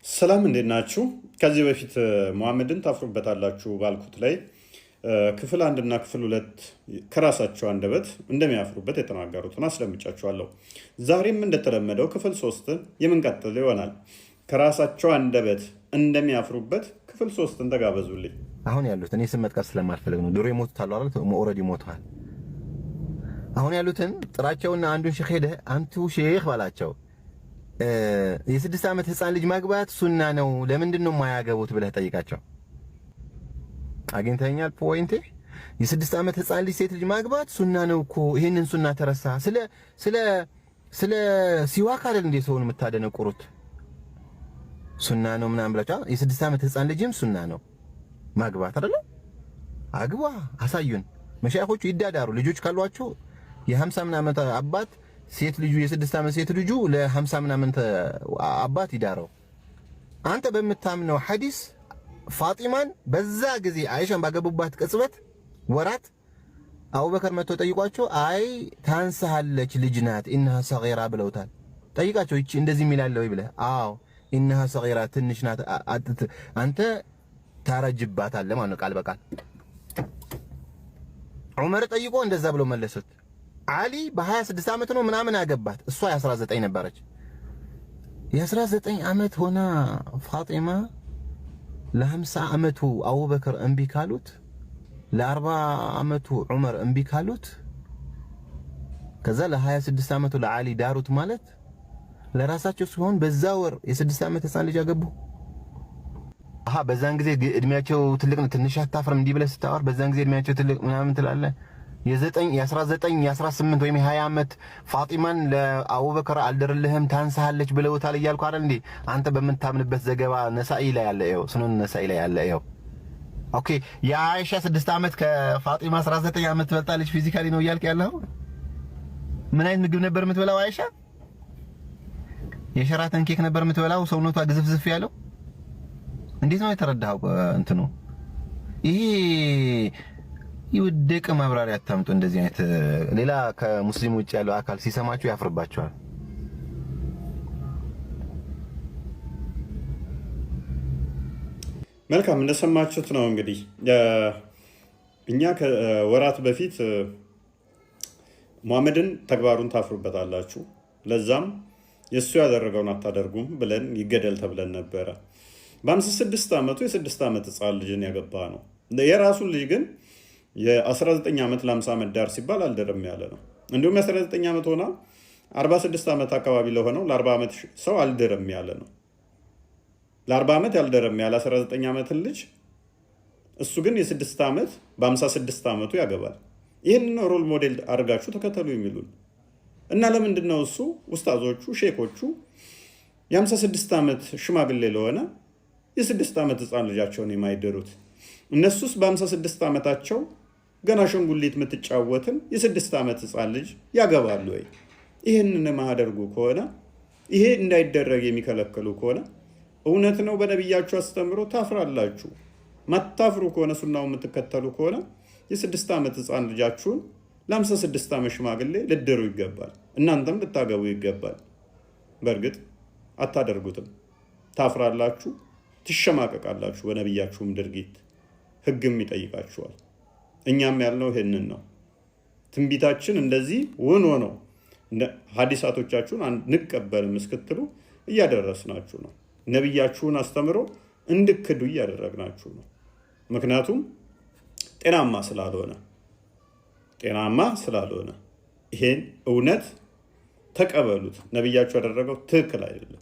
ሰላም እንዴት ናችሁ? ከዚህ በፊት ሙሐመድን ታፍሩበታላችሁ ባልኩት ላይ ክፍል 1 እና ክፍል 2 ከራሳቸው አንደበት እንደሚያፍሩበት የተናገሩትን አስለምጫችኋለሁ። ዛሬም እንደተለመደው ክፍል 3 የምንቀጥል ይሆናል። ከራሳቸው አንደበት እንደሚያፍሩበት ክፍል 3ን ተጋበዙልኝ። አሁን ያሉት እኔ ስም መጥቀስ ስለማልፈልግ ነው። ድሮ የሞቱት አሉ አይደል? ኦልሬዲ ሞተዋል። አሁን ያሉትን ጥራቸውና አንዱን ሼክ ሄደህ አንቱ ሼክ ባላቸው የ6 ዓመት ህፃን ልጅ ማግባት ሱና ነው፣ ለምንድን ነው የማያገቡት ብለህ ጠይቃቸው። አግኝተኛል ፖይንቴ። የ6 ዓመት ህፃን ልጅ ሴት ልጅ ማግባት ሱና ነው እኮ፣ ይሄንን ሱና ተረሳ። ስለ ሲዋክ አይደል እንዴ ሰውን የምታደነቁሩት? ሱና ነው ምናምን ብላችሁ የ6 ዓመት ህፃን ልጅም ሱና ነው ማግባት አይደል? አግባ፣ አሳዩን። መሻይኾቹ ይዳዳሩ። ልጆች ካሏቸው የ50 ምናምን አባት ሴት ልጁ የ6 ዓመት ሴት ልጁ ለ50 ምናምን አባት ይዳረው። አንተ በምታምነው ሐዲስ ፋጢማን በዛ ጊዜ አይሻን ባገቡባት ቅጽበት ወራት አቡበከር መጥቶ ጠይቋቸው፣ አይ ታንሳለች ልጅ ናት ኢንሃ ሰጊራ ብለውታል። ጠይቃቸው፣ እቺ እንደዚህ የሚላለው ይብለህ፣ አዎ ኢንሃ ሰጊራ ትንሽ ናት፣ አንተ ታረጅባታለህ ማለት ነው ቃል በቃል። ዑመር ጠይቆ እንደዛ ብሎ መለሱት። አሊ በ26 ዓመት ነው ምናምን አገባት፣ እሷ የ19 ነበረች። የ19 ዓመት ሆና ፋጢማ ለ50 ዓመቱ አቡበከር እምቢ ካሉት፣ ለ40 ዓመቱ ዑመር እምቢ ካሉት፣ ከዛ ለ26 ዓመቱ ለአሊ ዳሩት ማለት ለራሳቸው ሲሆን በዛ ወር የ6 ዓመት ህፃን ልጅ አገቡ። በዛን ጊዜ እድሜያቸው ትልቅ ነው። ትንሽ አታፍርም እንዲህ ብለህ ስታወር? በዛን ጊዜ እድሜያቸው ትልቅ ምናምን ትላለህ። የ19 የ18 ወይም የ20 ዓመት ፋጢማን ለአቡበከር አልደርልህም ታንሳለች ብለውታል እያልኩ አይደል እንዴ? አንተ በምታምንበት ዘገባ ነሳኢ ላይ ያለ ይኸው፣ ሱነን ነሳኢ ላይ ያለ ይኸው። ኦኬ፣ የአይሻ 6 ዓመት ከፋጢማ 19 ዓመት ትበልጣለች ፊዚካሊ ነው እያልክ ያለው? ምን አይነት ምግብ ነበር የምትበላው አይሻ? የሸራተን ኬክ ነበር የምትበላው? ሰውነቷ ግዝፍዝፍ ያለው እንዴት ነው የተረዳኸው? እንትኑ ይሄ ይወደቅ ማብራሪያ አታምጡ። እንደዚህ አይነት ሌላ ከሙስሊም ውጭ ያለው አካል ሲሰማችሁ ያፍርባቸዋል። መልካም፣ እንደሰማችሁት ነው እንግዲህ እኛ ከወራት በፊት ሙሐመድን ተግባሩን ታፍሩበታላችሁ፣ ለዛም የእሱ ያደረገውን አታደርጉም ብለን ይገደል ተብለን ነበረ። በ56 ዓመቱ የ6 ዓመት ህፃን ልጅን ያገባ ነው። የራሱን ልጅ ግን የ19 ዓመት ለ50 ዓመት ዳር ሲባል አልደረም ያለ ነው። እንዲሁም የ19 ዓመት ሆና 46 ዓመት አካባቢ ለሆነው ለ40 ዓመት ሰው አልደረም ያለ ነው። ለ40 ዓመት ያልደረም ያለ 19 ዓመትን ልጅ እሱ ግን የ6 ዓመት በ56 ዓመቱ ያገባል። ይህን ሮል ሞዴል አድርጋችሁ ተከተሉ የሚሉን እና ለምንድን ነው እሱ ኡስታዞቹ ሼኮቹ የ56 ዓመት ሽማግሌ ለሆነ የ6 ዓመት ህፃን ልጃቸውን የማይደሩት? እነሱስ በ56 ዓመታቸው ገና ሸንጉሊት የምትጫወትን የ6 ዓመት ህፃን ልጅ ያገባሉ ወይ? ይህንን ማያደርጉ ከሆነ ይሄ እንዳይደረግ የሚከለክሉ ከሆነ እውነት ነው በነቢያችሁ አስተምሮ ታፍራላችሁ። ማታፍሩ ከሆነ ሱናው የምትከተሉ ከሆነ የ6 ዓመት ህፃን ልጃችሁን ለ56 ዓመት ሽማግሌ ልደሩ ይገባል። እናንተም ልታገቡ ይገባል። በእርግጥ አታደርጉትም። ታፍራላችሁ፣ ትሸማቀቃላችሁ። በነቢያችሁም ድርጊት ህግም ይጠይቃችኋል። እኛም ያልነው ይሄንን ነው። ትንቢታችን እንደዚህ ሆኖ ነው ሐዲሳቶቻችሁን አንቀበልም እስክትሉ እያደረስናችሁ ነው። ነቢያችሁን አስተምሮ እንድክዱ እያደረግናችሁ ነው። ምክንያቱም ጤናማ ስላልሆነ ይሄን እውነት ተቀበሉት። ነቢያችሁ ያደረገው ትክክል አይደለም።